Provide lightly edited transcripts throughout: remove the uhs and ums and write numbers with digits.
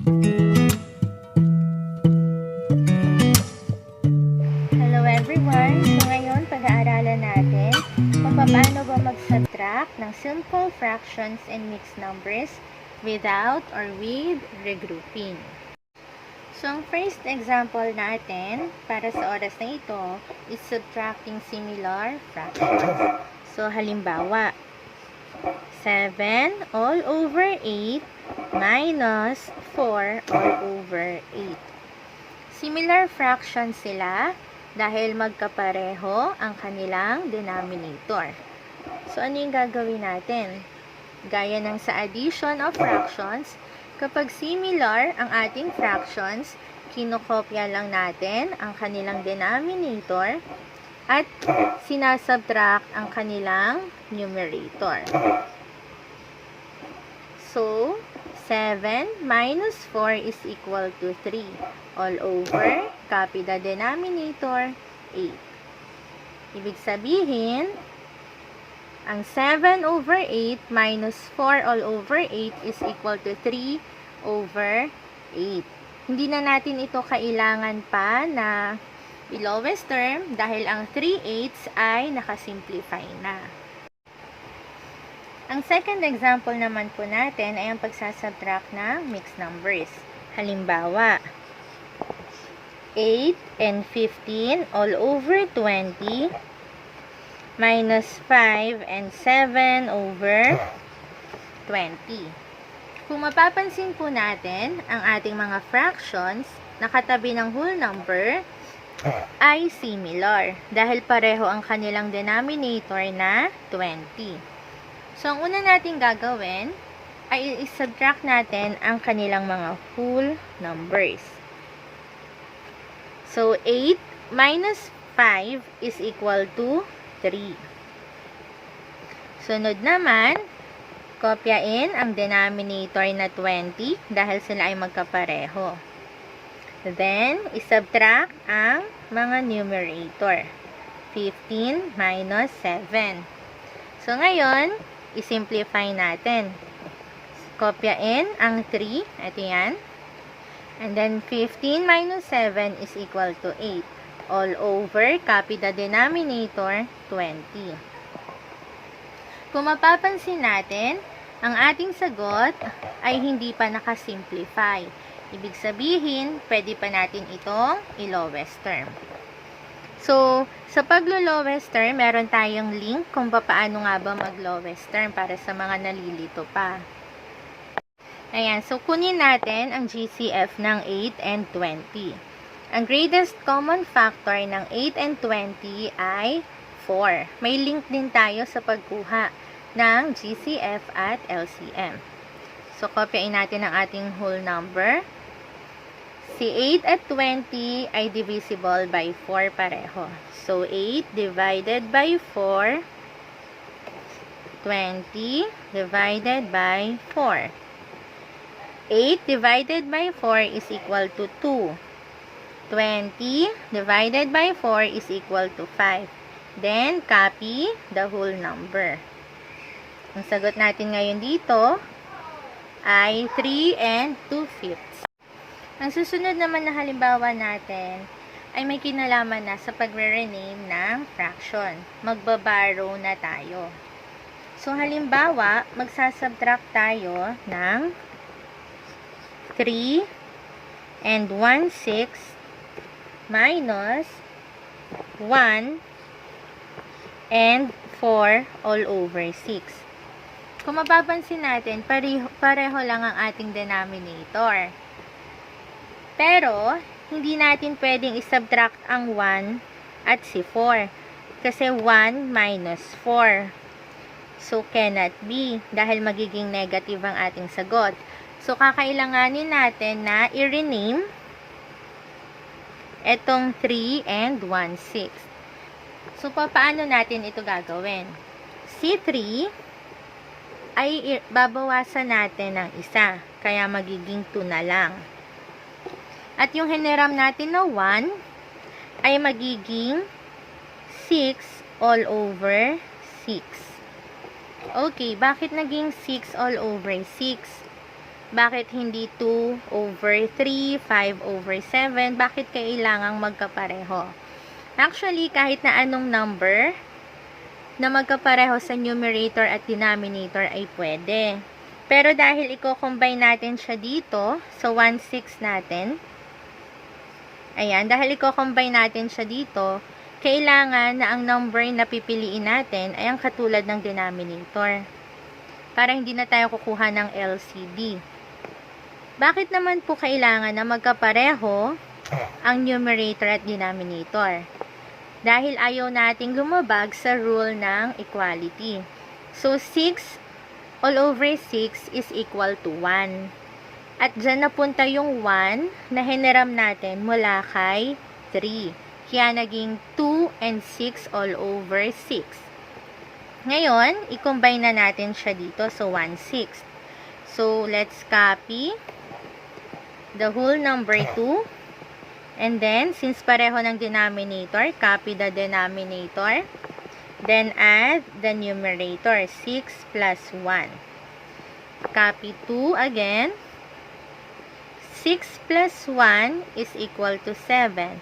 Hello everyone! So ngayon, pag-aaralan natin kung paano ba mag-subtract ng simple fractions and mixed numbers without or with regrouping. So ang first example natin para sa oras na ito is subtracting similar fractions. So halimbawa, 7 all over 8 minus 4 all over 8. Similar fractions sila dahil magkapareho ang kanilang denominator. So, ano yung gagawin natin? Gaya ng sa addition of fractions, kapag similar ang ating fractions, kinokopya lang natin ang kanilang denominator at sinasubtract ang kanilang numerator. So, 7 minus 4 is equal to 3. All over, copy the denominator, 8. Ibig sabihin, ang 7 over 8 minus 4 all over 8 is equal to 3 over 8. Hindi na natin ito kailangan pa na i-lowest term dahil ang 3/8 ay nakasimplify na. Ang second example naman po natin ay ang pagsasubtract ng mixed numbers. Halimbawa, 8 and 15 all over 20 minus 5 and 7 over 20. Kung mapapansin po natin, ang ating mga fractions na katabi ng whole number ay similar dahil pareho ang kanilang denominator na 20. So, ang una natin gagawin ay i-subtract natin ang kanilang mga whole numbers. So, 8 minus 5 is equal to 3. Sunod naman, kopyain ang denominator na 20 dahil sila ay magkapareho. Then, i-subtract ang mga numerator. 15 minus 7. So, ngayon, i-simplify natin. Kopyain ang 3. Ito yan. And then, 15 minus 7 is equal to 8. All over, copy the denominator, 20. Kung mapapansin natin, ang ating sagot ay hindi pa nakasimplify. Ibig sabihin, pwede pa natin itong i-lowest term. So, sa paglo-lowest term, meron tayong link kung paano nga ba mag-lowest term para sa mga nalilito pa. Ayan, so kunin natin ang GCF ng 8 and 20. Ang greatest common factor ng 8 and 20 ay 4. May link din tayo sa pagkuha ng GCF at LCM. So, kopyain natin ang ating whole number. Si 8 at 20 ay divisible by 4 pareho. So, 8 divided by 4, 20 divided by 4. 8 divided by 4 is equal to 2. 20 divided by 4 is equal to 5. Then, copy the whole number. Ang sagot natin ngayon dito ay 3 and 2/5. Ang susunod naman na halimbawa natin ay may kinalaman na sa pagre-rename ng fraction. Magbaborrow na tayo. So, halimbawa, magsasubtract tayo ng 3 and 1/6 minus 1 and 4 all over 6. Kung mapapansin natin, pareho lang ang ating denominator. Pero, hindi natin pwedeng isubtract ang 1 at si 4. Kasi 1 minus 4. So, cannot be. Dahil magiging negative ang ating sagot. So, kakailanganin natin na i-rename itong 3 and 1/6. So, paano natin ito gagawin? Si 3 ay babawasan natin ng isa. Kaya magiging 2 na lang. At yung hiniram natin na 1 ay magiging 6 all over 6. Okay, bakit naging 6 all over 6? Bakit hindi 2 over 3, 5 over 7? Bakit kailangang magkapareho? Actually, kahit na anong number na magkapareho sa numerator at denominator ay pwede. Pero dahil i-combine natin siya dito, so 1/6 natin, ayan, dahil i-combine natin siya dito, kailangan na ang number na pipiliin natin ay ang katulad ng denominator. Para hindi na tayo kukuha ng LCD. Bakit naman po kailangan na magkapareho ang numerator at denominator? Dahil ayaw nating lumabag sa rule ng equality. So, 6 all over 6 is equal to 1. At dyan napunta yung 1 na hiniram natin mula kay 3. Kaya naging 2 and 6 all over 6. Ngayon, i-combine na natin siya dito. So, 1/6. So, let's copy the whole number 2. And then, since pareho ng denominator, copy the denominator. Then, add the numerator. 6 plus 1. Copy 2 again. 6 plus 1 is equal to 7.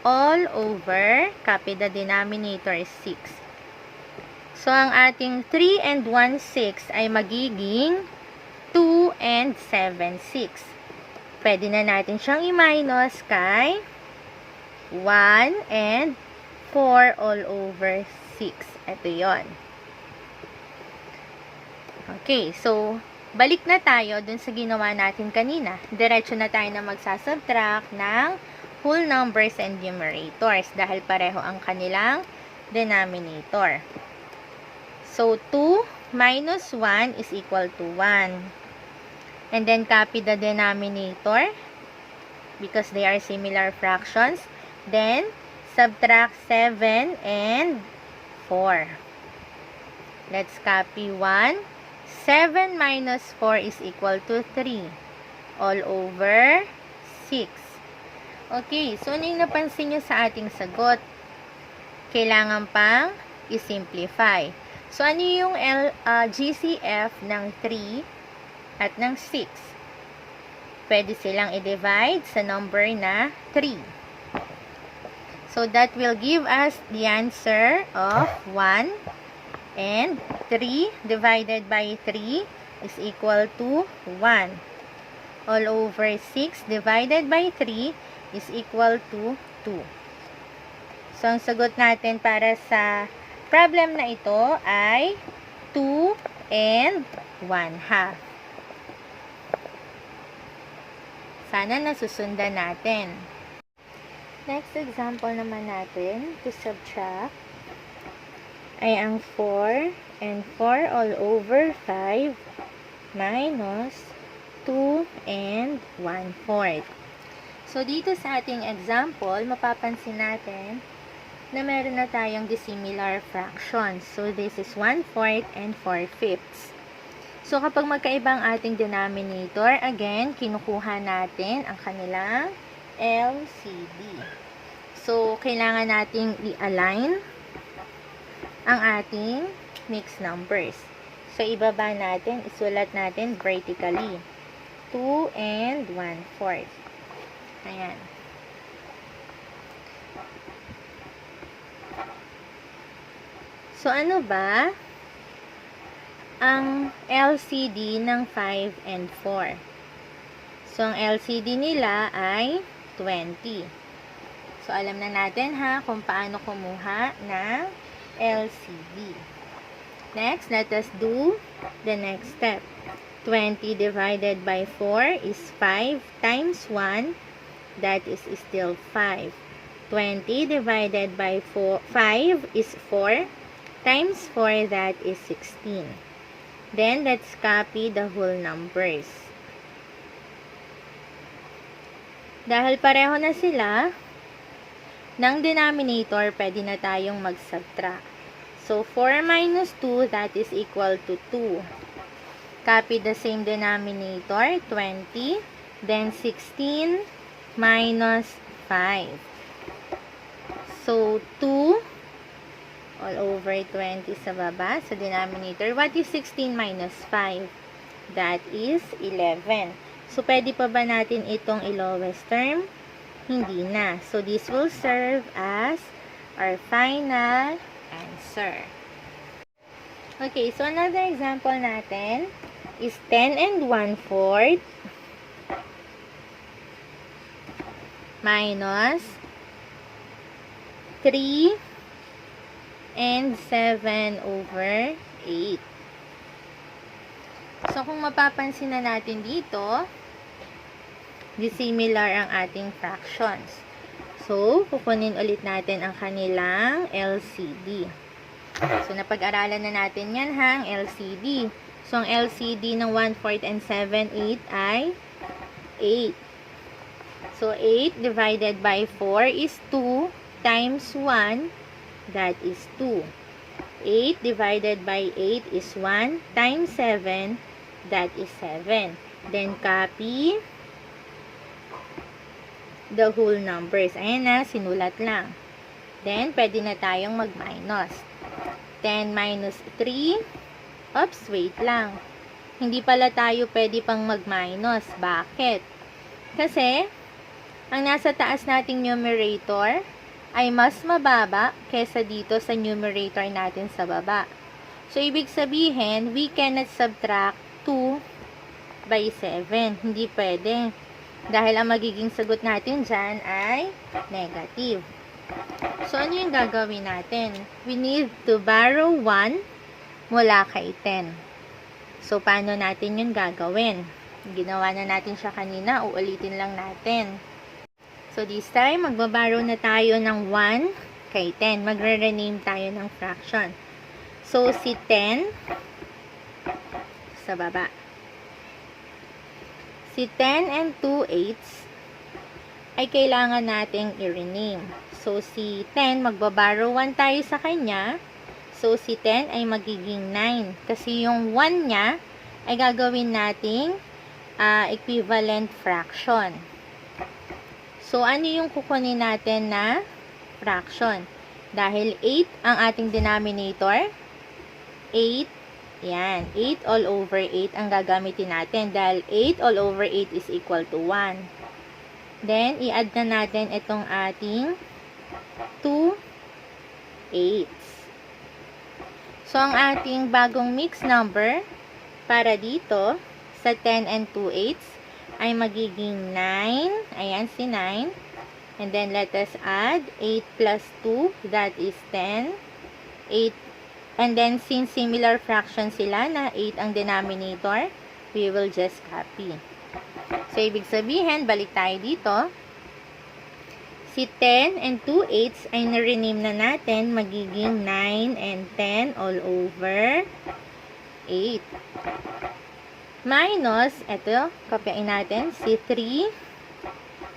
All over, copy the denominator is 6. So, ang ating 3 and 1/6 ay magiging 2 and 7/6. Pwede na natin siyang i-minus kay 1 and 4 all over 6. Ito yon. Okay, so, balik na tayo dun sa ginawa natin kanina. Diretso na tayo na magsasubtract ng whole numbers and numerators dahil pareho ang kanilang denominator. So, 2 minus 1 is equal to 1. And then, copy the denominator because they are similar fractions. Then, subtract 7 and 4. Let's copy 1. 7 minus 4 is equal to 3. All over 6. Okay, so ano yung napansin nyo sa ating sagot? Kailangan pang i-simplify. So, ano yung GCF ng 3 at ng 6? Pwede silang i-divide sa number na 3. So, that will give us the answer of 1. And 3 divided by 3 is equal to 1. All over 6 divided by 3 is equal to 2. So, ang sagot natin para sa problem na ito ay 2 and 1/2. Sana nasusundan natin. Next example naman natin to subtract ay ang 4 and 4 all over 5 minus 2 and 1/4. So, dito sa ating example, mapapansin natin na meron na tayong dissimilar fractions. So, this is 1/4 and 4/5. So, kapag magkaibang ating denominator, again, kinukuha natin ang kanilang LCD. So, kailangan nating i-align ang ating mixed numbers. So, ibaba natin, isulat natin vertically. 2 and 1/4. Ayan. So, ano ba ang LCD ng 5 and 4? So, ang LCD nila ay 20. So, alam na natin kung paano kumuha ng LCD. Next, let us do the next step. 20 divided by 4 is 5 times 1. That is still 5. 20 divided by 5 is 4. Times 4, that is 16. Then, let's copy the whole numbers. Dahil pareho na sila, ng denominator, pwede na tayong mag-subtract. So, 4 minus 2, that is equal to 2. Copy the same denominator, 20. Then, 16 minus 5. So, 2 all over 20 sa baba, sa denominator. What is 16 minus 5? That is 11. So, pwede pa ba natin itong i-lowest term? Hindi na. So, this will serve as our final answer. Okay, so another example natin is 10 and 1/4 minus 3 and 7/8. So, kung mapapansin na natin dito, dissimilar ang ating fractions. So, kukunin ulit natin ang kanilang LCD. So, napag-aralan na natin yan ha, ang LCD. So, ang LCD ng 1/4 and 7/8 ay 8. So, 8 divided by 4 is 2 times 1, that is 2. 8 divided by 8 is 1 times 7, that is 7. Then, copy the whole numbers. Ayan na, sinulat lang. Then, pwede na tayong mag-minus. 10 minus 3. Oops, wait lang. Hindi pala tayo pwede pang mag-minus. Bakit? Kasi, ang nasa taas nating numerator ay mas mababa kesa dito sa numerator natin sa baba. So, ibig sabihin, we cannot subtract 2 by 7. Hindi pwede. Dahil ang magiging sagot natin dyan ay negative. So, ano yung gagawin natin? We need to borrow 1 mula kay 10. So, paano natin yun gagawin? Ginawa na natin siya kanina, uulitin lang natin. So, this time, magbaborrow na tayo ng 1 kay 10. Magre-rename tayo ng fraction. So, si 10 sa baba. Si 10 and 2/8 ay kailangan nating i-rename. So, si 10, magbaborrow 1 tayo sa kanya. So, si 10 ay magiging 9. Kasi yung 1 niya ay gagawin nating equivalent fraction. So, ano yung kukunin natin na fraction? Dahil 8 ang ating denominator, 8, yan, 8 all over 8 ang gagamitin natin. Dahil 8 all over 8 is equal to 1. Then, i-add na natin itong ating 2/8. So, ang ating bagong mixed number para dito sa 10 and 2/8 ay magiging 9. Ayan, si 9. And then, let us add 8 plus 2. That is 10. 8. And then, since similar fraction sila na 8 ang denominator, we will just copy. So, ibig sabihin, balik tayo dito. Si 10 and 2/8 ay na-rename na natin, magiging 9 and 10 all over 8. Minus, eto, kopyain natin, si 3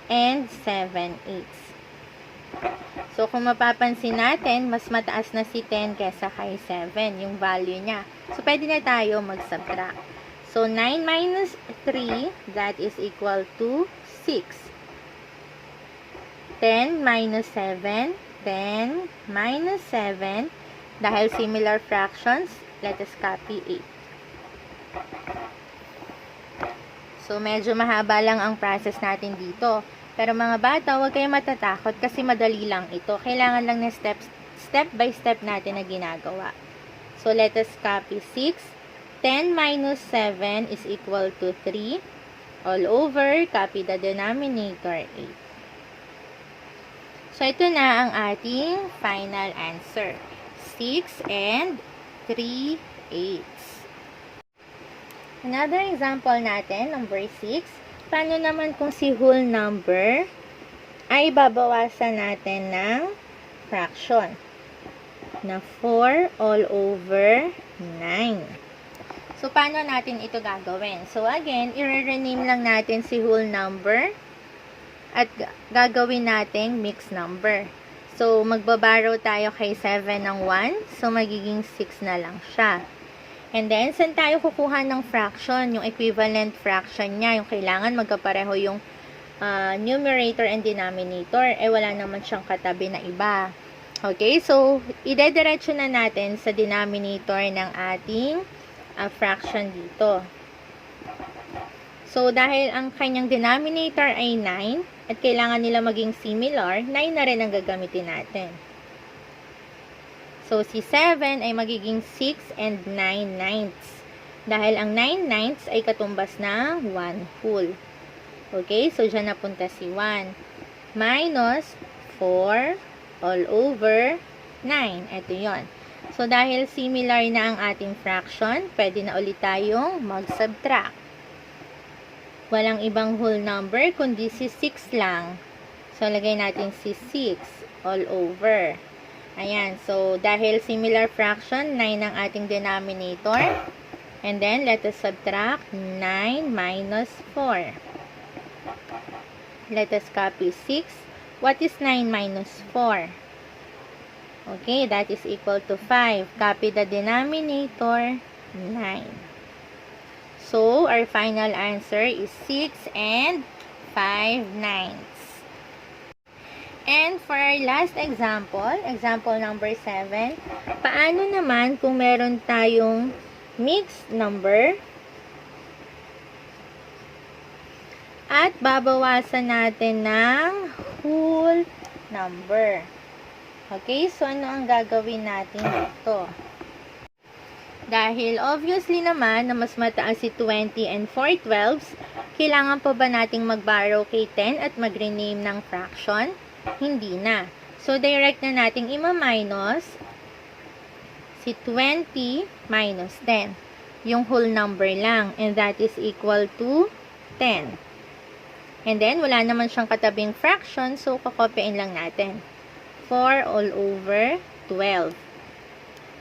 and 7/8. So, kung mapapansin natin, mas mataas na si 10 kesa kay 7, yung value niya. So, pwede na tayo mag-subtract. So, 9 minus 3, that is equal to 6. 10 minus 7, 10 minus 7, dahil similar fractions, let us copy 8. So, medyo mahaba lang ang process natin dito. Pero mga bata, huwag kayong matatakot kasi madali lang ito. Kailangan lang na step by step natin na ginagawa. So, let us copy 6. 10 minus 7 is equal to 3. All over, copy the denominator 8. So, ito na ang ating final answer. 6 and 3/8. Another example natin, number 6. Paano naman kung si whole number ay babawasan natin ng fraction na 4 all over 9. So, paano natin ito gagawin? So, again, i-rename lang natin si whole number at gagawin nating mixed number. So, magbaborrow tayo kay 7 ng 1. So, magiging 6 na lang siya. And then, saan tayo kukuha ng fraction? Yung equivalent fraction niya. Yung kailangan magkapareho yung numerator and denominator. Eh, wala naman siyang katabi na iba. Okay? So, idediretso na natin sa denominator ng ating fraction dito. So, dahil ang kanyang denominator ay 9, at kailangan nila maging similar, 9 na rin ang gagamitin natin. So, si 7 ay magiging 6 and 9/9. Dahil ang 9/9 ay katumbas ng 1 whole. Okay, so dyan napunta si 1. Minus 4 all over 9. Ito yon. So, dahil similar na ang ating fraction, pwede na ulit tayong mag-subtract. Walang ibang whole number, kundi si 6 lang. So, lagay natin si 6 all over. Ayan, so, dahil similar fraction, 9 ang ating denominator. And then, let us subtract 9 minus 4. Let us copy 6. What is 9 minus 4? Okay, that is equal to 5. Copy the denominator, 9. So, our final answer is 6 and 5/9. And for our last example, example number 7, paano naman kung meron tayong mixed number at babawasan natin ng whole number? Okay, so ano ang gagawin natin dito? Dahil obviously naman na mas mataas si 20 and 4/12, kailangan pa ba nating mag-borrow kay 10 at mag-rename ng fraction? Hindi na. So, direct na nating ima-minus si 20 minus 10. Yung whole number lang. And that is equal to 10. And then, wala naman siyang katabing fraction, so kakopyain lang natin. 4 all over 12.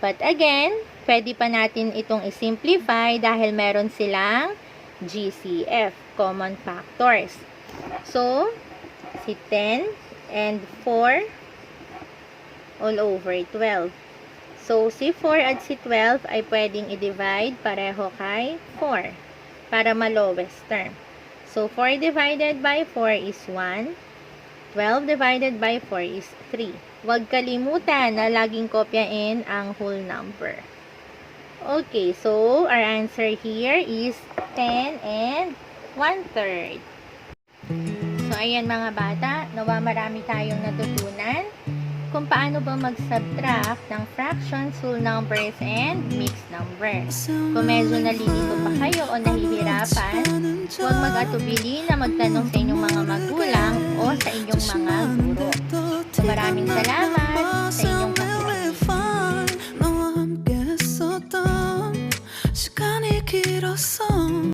But again, pwede pa natin itong isimplify dahil meron silang GCF, common factors. So, si 10 and 4 all over 12. So, si 4 at si 12 ay pwedeng i-divide pareho kay 4 para ma-lowest term. So, 4 divided by 4 is 1. 12 divided by 4 is 3. Huwag kalimutan na laging kopyain ang whole number. Okay, so our answer here is 10 and 1/3. So, ayan mga bata, nawa marami tayong natutunan kung paano ba mag-subtract ng fractions, whole numbers, and mixed numbers. Kung medyo nalilito pa kayo o nahihirapan, huwag mag-atubili na magtanong sa inyong mga magulang o sa inyong mga guro. So, maraming salamat sa inyong